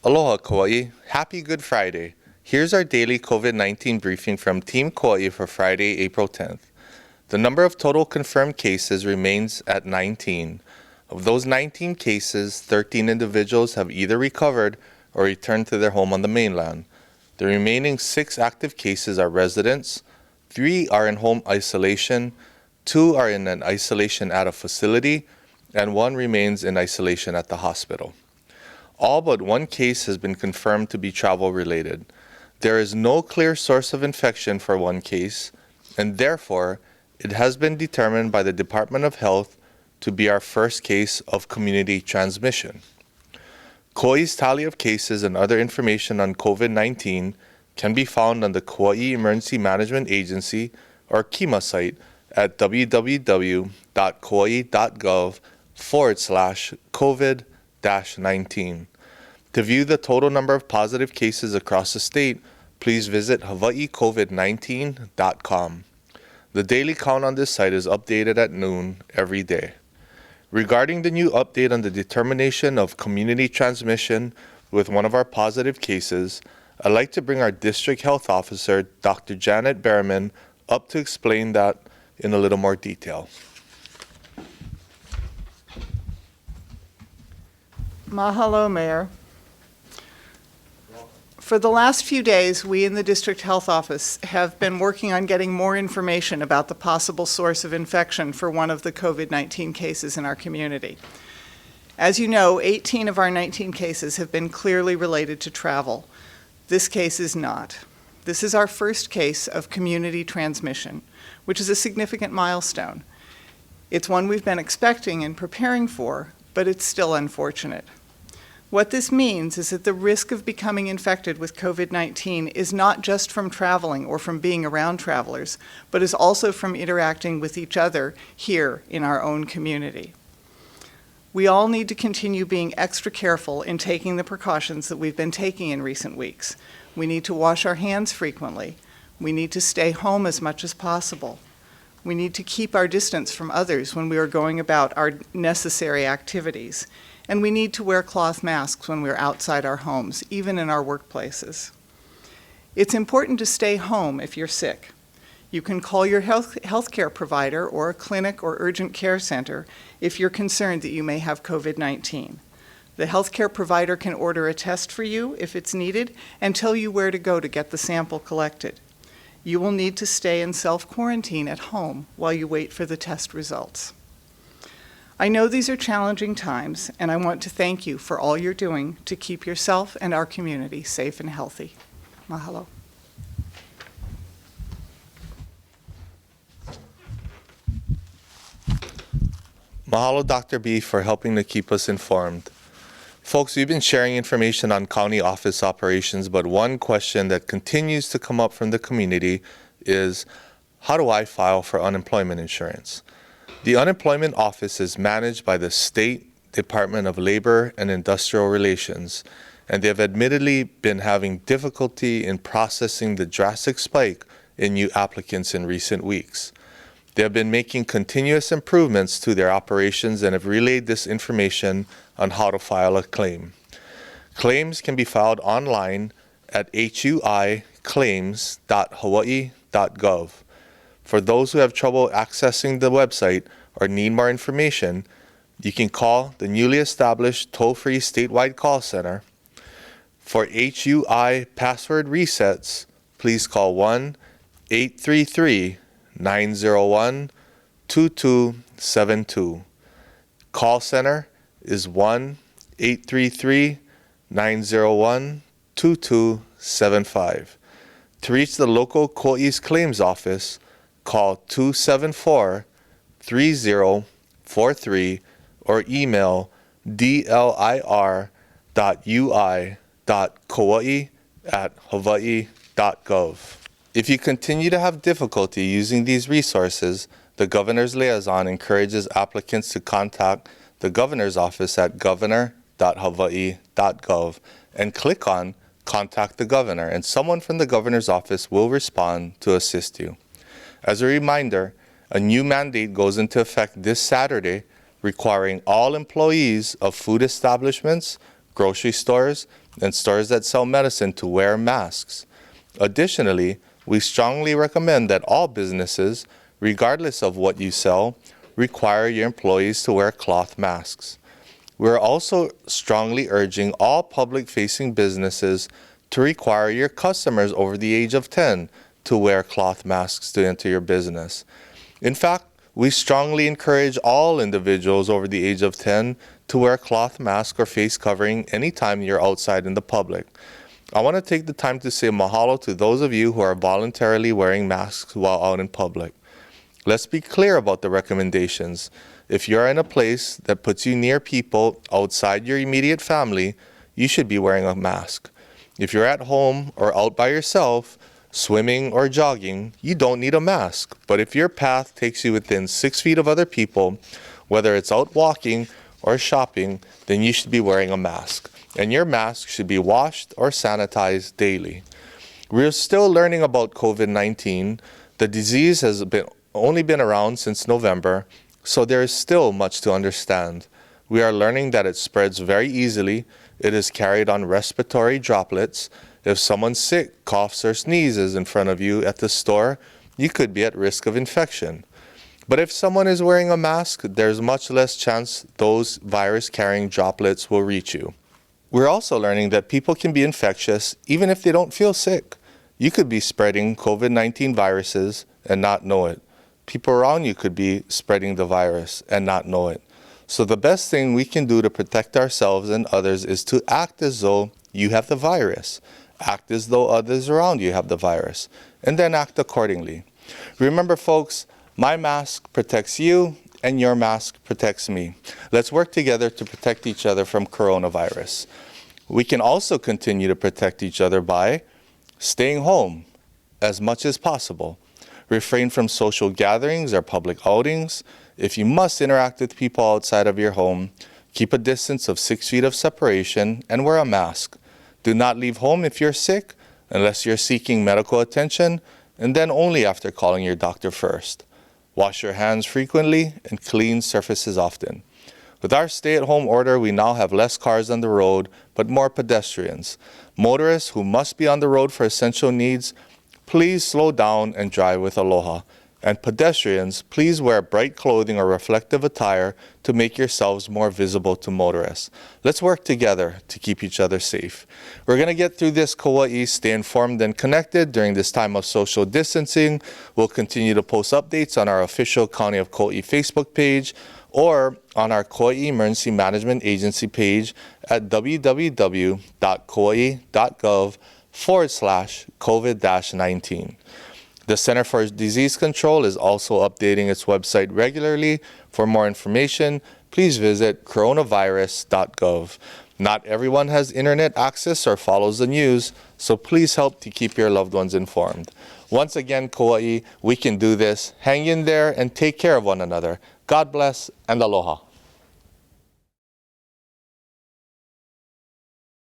Aloha, Kauai. Happy Good Friday. Here's our daily COVID-19 briefing from Team Kauai for Friday, April 10th. The number of total confirmed cases remains at 19. Of those 19 cases, 13 individuals have either recovered or returned to their home on the mainland. The remaining 6 active cases are residents, 3 are in home isolation, 2 are in an isolation at a facility, and 1 remains in isolation at the hospital. All but 1 case has been confirmed to be travel-related. There is no clear source of infection for 1 case, and therefore, it has been determined by the Department of Health to be our first case of community transmission. Kauai's tally of cases and other information on COVID-19 can be found on the Kauai Emergency Management Agency or KEMA site at www.kauai.gov/COVID-19. To view the total number of positive cases across the state, please visit hawaiicovid19.com. The daily count on this site is updated at noon every day. Regarding the new update on the determination of community transmission with one of our positive cases, I'd like to bring our District Health Officer, Dr. Janet Berriman, up to explain that in a little more detail. Mahalo, Mayor. For the last few days, we in the District Health Office have been working on getting more information about the possible source of infection for one of the COVID-19 cases in our community. As you know, 18 of our 19 cases have been clearly related to travel. This case is not. This is our first case of community transmission, which is a significant milestone. It's one we've been expecting and preparing for, but it's still unfortunate. What this means is that the risk of becoming infected with COVID-19 is not just from traveling or from being around travelers, but is also from interacting with each other here in our own community. We all need to continue being extra careful in taking the precautions that we've been taking in recent weeks. We need to wash our hands frequently. We need to stay home as much as possible. We need to keep our distance from others when we are going about our necessary activities. And we need to wear cloth masks when we're outside our homes, even in our workplaces. It's important to stay home if you're sick. You can call your healthcare provider or a clinic or urgent care center if you're concerned that you may have COVID-19. The healthcare provider can order a test for you if it's needed and tell you where to go to get the sample collected. You will need to stay in self-quarantine at home while you wait for the test results. I know these are challenging times, and I want to thank you for all you're doing to keep yourself and our community safe and healthy. Mahalo. Mahalo, Dr. B, for helping to keep us informed. Folks, we've been sharing information on county office operations, but one question that continues to come up from the community is, how do I file for unemployment insurance? The Unemployment Office is managed by the State Department of Labor and Industrial Relations, and they have admittedly been having difficulty in processing the drastic spike in new applicants in recent weeks. They have been making continuous improvements to their operations and have relayed this information on how to file a claim. Claims can be filed online at huiclaims.hawaii.gov. For those who have trouble accessing the website or need more information, you can call the newly established toll-free statewide call center. For HUI password resets, please call 1-833-901-2272. Call center is 1-833-901-2275. To reach the local Kauai's Claims Office, call 274-3043 or email dlir.ui.kauai@hawaii.gov. If you continue to have difficulty using these resources, the Governor's Liaison encourages applicants to contact the Governor's Office at governor.hawaii.gov and click on Contact the Governor, and someone from the Governor's Office will respond to assist you. As a reminder, a new mandate goes into effect this Saturday, requiring all employees of food establishments, grocery stores, and stores that sell medicine to wear masks. Additionally, we strongly recommend that all businesses, regardless of what you sell, require your employees to wear cloth masks. We're also strongly urging all public-facing businesses to require your customers over the age of 10 to wear cloth masks to enter your business. In fact, we strongly encourage all individuals over the age of 10 to wear a cloth mask or face covering anytime you're outside in the public. I want to take the time to say mahalo to those of you who are voluntarily wearing masks while out in public. Let's be clear about the recommendations. If you're in a place that puts you near people outside your immediate family, you should be wearing a mask. If you're at home or out by yourself, swimming or jogging, you don't need a mask. But if your path takes you within 6 feet of other people, whether it's out walking or shopping, then you should be wearing a mask. And your mask should be washed or sanitized daily. We're still learning about COVID-19. The disease has only been around since November, so there is still much to understand. We are learning that it spreads very easily. It is carried on respiratory droplets. If someone's sick, coughs, or sneezes in front of you at the store, you could be at risk of infection. But if someone is wearing a mask, there's much less chance those virus-carrying droplets will reach you. We're also learning that people can be infectious even if they don't feel sick. You could be spreading COVID-19 viruses and not know it. People around you could be spreading the virus and not know it. So the best thing we can do to protect ourselves and others is to act as though you have the virus. Act as though others around you have the virus, and then act accordingly. Remember, folks, my mask protects you, and your mask protects me. Let's work together to protect each other from coronavirus. We can also continue to protect each other by staying home as much as possible. Refrain from social gatherings or public outings. If you must interact with people outside of your home, keep a distance of 6 feet of separation and wear a mask. Do not leave home if you're sick unless you're seeking medical attention, and then only after calling your doctor first. Wash your hands frequently and clean surfaces often. With our stay-at-home order, we now have less cars on the road, but more pedestrians. Motorists who must be on the road for essential needs, please slow down and drive with aloha. And pedestrians, please wear bright clothing or reflective attire to make yourselves more visible to motorists. Let's work together to keep each other safe. We're going to get through this, Kauai. Stay informed and connected during this time of social distancing. We'll continue to post updates on our official County of Kauai Facebook page or on our Kauai Emergency Management Agency page at www.kauai.gov/COVID-19. The Center for Disease Control is also updating its website regularly. For more information, please visit coronavirus.gov. Not everyone has internet access or follows the news, so please help to keep your loved ones informed. Once again, Kauai, we can do this. Hang in there and take care of one another. God bless and aloha.